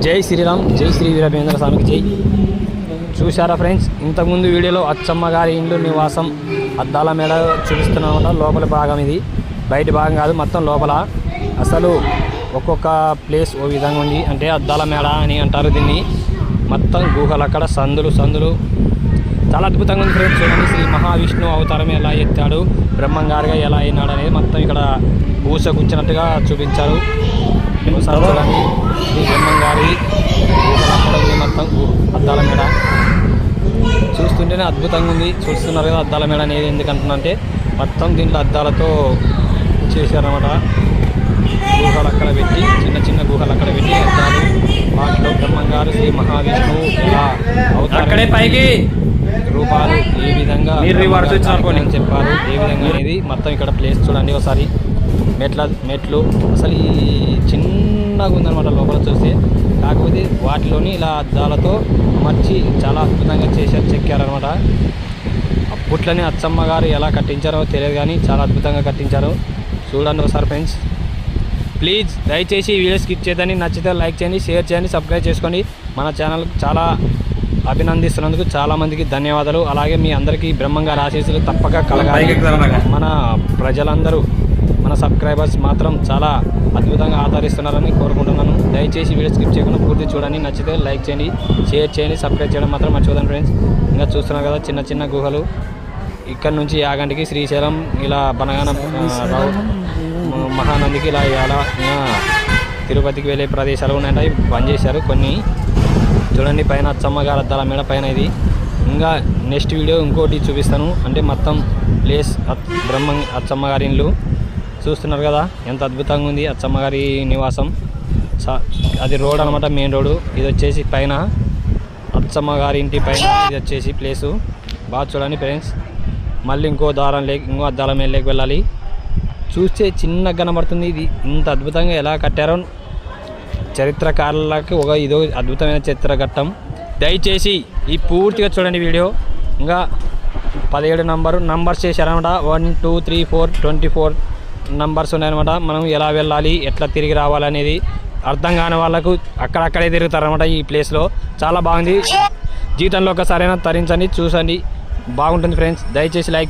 జై శ్రీరామ్, జై శ్రీ వీరభేంద్ర స్వామికి జై. చూశారా ఫ్రెండ్స్, ఇంతకుముందు వీడియోలో అచ్చమ్మ గారి ఇండ్లు నివాసం అద్దాల మేడ చూపిస్తున్నామట. లోపల భాగం ఇది, బయట భాగం కాదు, మొత్తం లోపల. అసలు ఒక్కొక్క ప్లేస్ ఓ విధంగా ఉంది. అంటే అద్దాల మేడ అని అంటారు దీన్ని. మొత్తం గుహలు, అక్కడ సందులు చాలా అద్భుతంగా ఉంది ఫ్రెండ్స్. చూడండి, శ్రీ మహావిష్ణువు అవతారం ఎలా ఎత్తాడు, బ్రహ్మంగారిగా ఎలా అయినాడు అనేది మొత్తం ఇక్కడ కూర్చున్నట్టుగా చూపించారు. చూడండి, శ్రీ బ్రహ్మంగారి మొత్తం అద్దాల మేడ చూస్తుంటేనే అద్భుతంగా ఉంది. చూస్తున్నారు కదా అద్దాల మేడ అనేది. ఎందుకంటున్నా అంటే మొత్తం దీంట్లో అద్దాలతో చేశారన్నమాట. గుహలు అక్కడ పెట్టి, చిన్న గుహలు అక్కడ పెట్టి అద్దాలు, వాటిలో బ్రహ్మంగారు శ్రీ మహావిష్ణువు ఇలా అవతారం పైకి రూపాలు ఏ విధంగా అని చెప్పారు, ఏ విధంగా అనేది మొత్తం ఇక్కడ ప్లేస్ చూడండి ఒకసారి. మెట్లు అసలు ఈ చిన్నగా ఉందన్నమాట లోపల చూస్తే. కాకపోతే వాటిలోని ఇలా అద్దాలతో మర్చి చాలా అద్భుతంగా చెక్కారనమాట. అప్పట్లోనే అచ్చమ్మ గారు ఎలా కట్టించారో తెలియదు, కానీ చాలా అద్భుతంగా కట్టించారు. చూడండి ఒకసారి ఫ్రెండ్స్. ప్లీజ్ దయచేసి ఈ వీడియో స్కిప్ చేయదని, నచ్చితే లైక్ చేయండి, షేర్ చేయండి, సబ్స్క్రైబ్ చేసుకోండి. మన ఛానల్ చాలా అభినందిస్తున్నందుకు చాలా మందికి ధన్యవాదాలు. అలాగే మీ అందరికీ బ్రహ్మంగారి ఆశీస్సులు తప్పక కలగాలి. మన ప్రజలందరూ, మన సబ్స్క్రైబర్స్ మాత్రం చాలా అద్భుతంగా ఆదరిస్తున్నారని కోరుకుంటున్నాను. దయచేసి వీడియో స్కిప్ చేయకుండా పూర్తి చూడండి. నచ్చితే లైక్ చేయండి, షేర్ చేయండి, సబ్స్క్రైబ్ చేయడం మాత్రం మర్చిపోదండి ఫ్రెండ్స్. ఇంకా చూస్తున్నారు కదా చిన్న గుహలు. ఇక్కడ నుంచి యాగంటికి, శ్రీశైలం, ఇలా బనగాన మహానందికి, ఇలా తిరుపతికి వెళ్ళే ప్రదేశాలు ఉన్నాయంటే బంద్ చేశారు కొన్ని. చూడండి పైన అచ్చమ్మ గారి అద్దాల మేడ పైన ఇది. ఇంకా నెక్స్ట్ వీడియో ఇంకోటి చూపిస్తాను. అంటే మొత్తం ప్లేస్ అచ్చమ్మ గారి ఇల్లు చూస్తున్నారు కదా ఎంత అద్భుతంగా ఉంది. అచ్చమ్మ గారి నివాసం అది రోడ్ అనమాట, మెయిన్ రోడ్డు. ఇది వచ్చేసి పైన అచ్చమ్మ గారి ఇంటి పైన ఇది వచ్చేసి ప్లేసు. బాగా చూడండి ఫ్రెండ్స్. మళ్ళీ ఇంకో అద్దాల మేడలోకి వెళ్ళాలి. చూస్తే చిన్నగా కనబడుతుంది. ఇది ఇంత అద్భుతంగా ఎలా కట్టారో చరిత్రకారులకు ఇదో అద్భుతమైన చరిత్ర ఘట్టం. దయచేసి ఈ పూర్తిగా చూడండి వీడియో. ఇంకా 17 నంబర్స్ చేశారనమాట. 1 2 3 4 24 నంబర్స్ ఉన్నాయన్నమాట. మనం ఎలా వెళ్ళాలి, ఎట్లా తిరిగి రావాలనేది అర్థం కాని వాళ్ళకు అక్కడక్కడే తిరుగుతారనమాట ఈ ప్లేస్లో. చాలా బాగుంది. జీవితంలో ఒకసారైనా తరించండి, చూసండి, బాగుంటుంది ఫ్రెండ్స్. దయచేసి లైక్